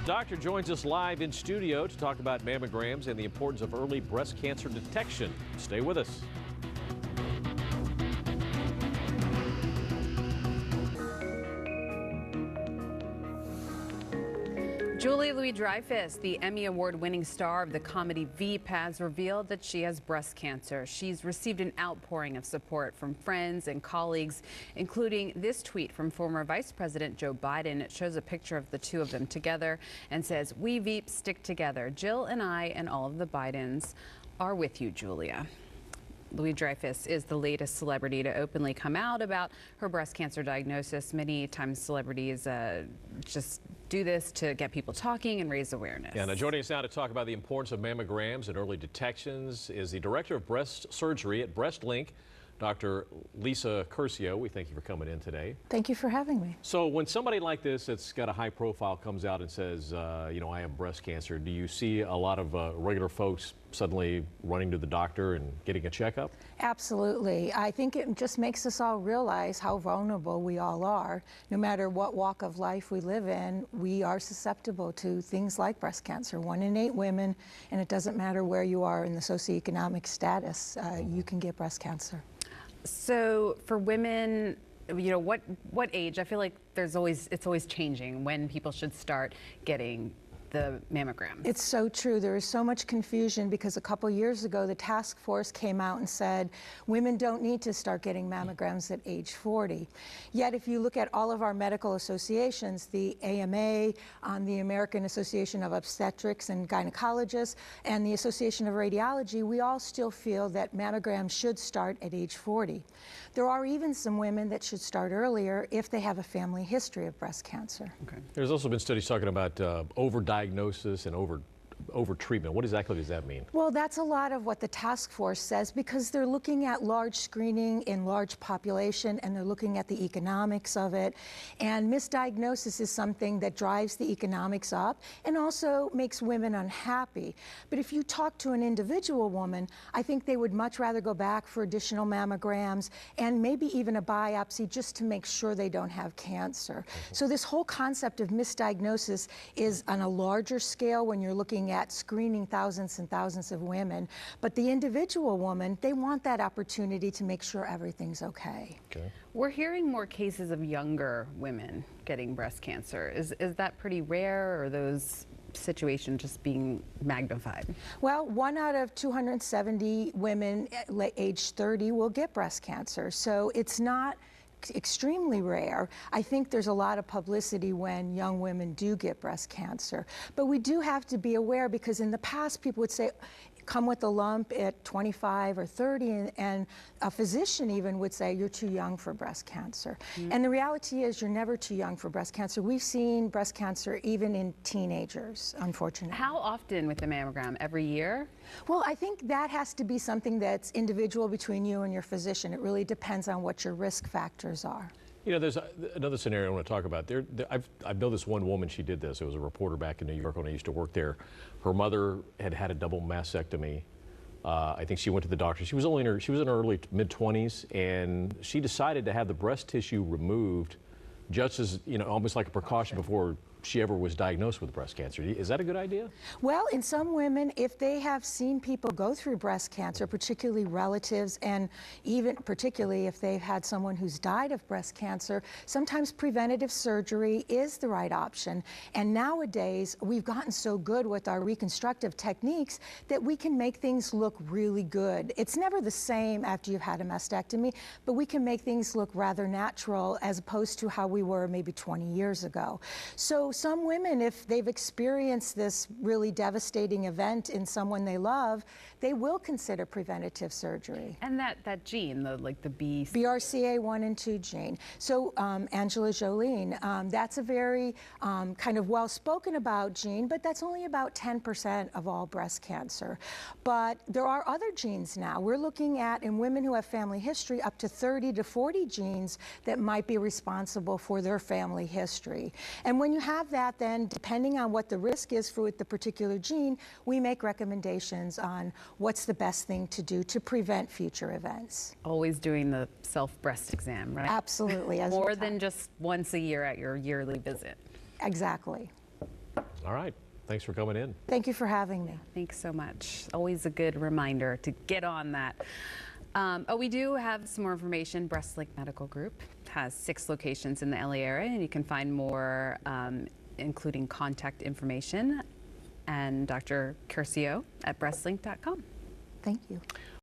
Doctor joins us live in studio to talk about mammograms and the importance of early breast cancer detection. Stay with us. Julia Louis-Dreyfus, the Emmy Award-winning star of the comedy Veep, has revealed that she has breast cancer. She's received an outpouring of support from friends and colleagues, including this tweet from former Vice President Joe Biden. It shows a picture of the two of them together and says, "We Veep stick together. Jill and I and all of the Bidens are with you, Julia." Louis-Dreyfus is the latest celebrity to openly come out about her breast cancer diagnosis. Many times celebrities just do this to get people talking and raise awareness. Yeah, now joining us now to talk about the importance of mammograms and early detections is the Director of Breast Surgery at BreastLink, Dr. Lisa Curcio. We thank you for coming in today. Thank you for having me. So when somebody like this that's got a high profile comes out and says, you know, I have breast cancer, do you see a lot of regular folks suddenly running to the doctor and getting a checkup? Absolutely. I think it just makes us all realize how vulnerable we all are. No matter what walk of life we live in, we are susceptible to things like breast cancer. 1 in 8 women, and it doesn't matter where you are in the socioeconomic status, you can get breast cancer. So for women, you know, what age? I feel like it's always changing when people should start getting the mammogram. It's so true. There is so much confusion because a couple years ago the task force came out and said women don't need to start getting mammograms at age 40. Yet if you look at all of our medical associations, the AMA, the American Association of Obstetrics and Gynecologists, and the Association of Radiology, we all still feel that mammograms should start at age 40. There are even some women that should start earlier if they have a family history of breast cancer. Okay. There's also been studies talking about overdiagnosis and over treatment. What exactly does that mean? Well, that's a lot of what the task force says because they're looking at large screening in large population and they're looking at the economics of it. And misdiagnosis is something that drives the economics up and also makes women unhappy. But if you talk to an individual woman, I think they would much rather go back for additional mammograms and maybe even a biopsy just to make sure they don't have cancer. So this whole concept of misdiagnosis is on a larger scale when you're looking at screening thousands and thousands of women, but the individual woman, they want that opportunity to make sure everything's okay. We're hearing more cases of younger women getting breast cancer. Is that pretty rare, or are those situations just being magnified? Well, 1 out of 270 women at age 30 will get breast cancer, so it's not extremely rare. I think there's a lot of publicity when young women do get breast cancer. But we do have to be aware because in the past people would say, come with a lump at 25 or 30, and a physician even would say you're too young for breast cancer. And the reality is you're never too young for breast cancer. We've seen breast cancer even in teenagers, unfortunately. How often with the mammogram? Every year? Well, I think that has to be something that's individual between you and your physician. It really depends on what your risk factors are. You know, there's another scenario I want to talk about. I know this one woman, she did this. It was a reporter back in New York when I used to work there. Her mother had had a double mastectomy. I think she went to the doctor. She was in her early mid-20s, and she decided to have the breast tissue removed, just as, you know, almost like a precaution before she ever was diagnosed with breast cancer. Is that a good idea? Well, in some women, if they have seen people go through breast cancer, particularly relatives, and even particularly if they've had someone who's died of breast cancer, sometimes preventative surgery is the right option. And nowadays, we've gotten so good with our reconstructive techniques that we can make things look really good. It's never the same after you've had a mastectomy, but we can make things look rather natural as opposed to how we were maybe 20 years ago. So some women, if they've experienced this really devastating event in someone they love, they will consider preventative surgery. And that gene, the BRCA1 and 2 gene. So Angela Jolene, that's a very kind of well-spoken about gene, but that's only about 10% of all breast cancer. But there are other genes now. We're looking at, in women who have family history, up to 30 to 40 genes that might be responsible for their family history. And when you have that, then depending on what the risk is for the particular gene, we make recommendations on what's the best thing to do to prevent future events. Always doing the self-breast exam, right? Absolutely. More than just once a year at your yearly visit. Exactly. All right. Thanks for coming in. Thank you for having me. Thanks so much. Always a good reminder to get on that. We do have some more information. Breastlink Medical Group has 6 locations in the LA area, and you can find more, including contact information and Dr. Curcio at breastlink.com. Thank you.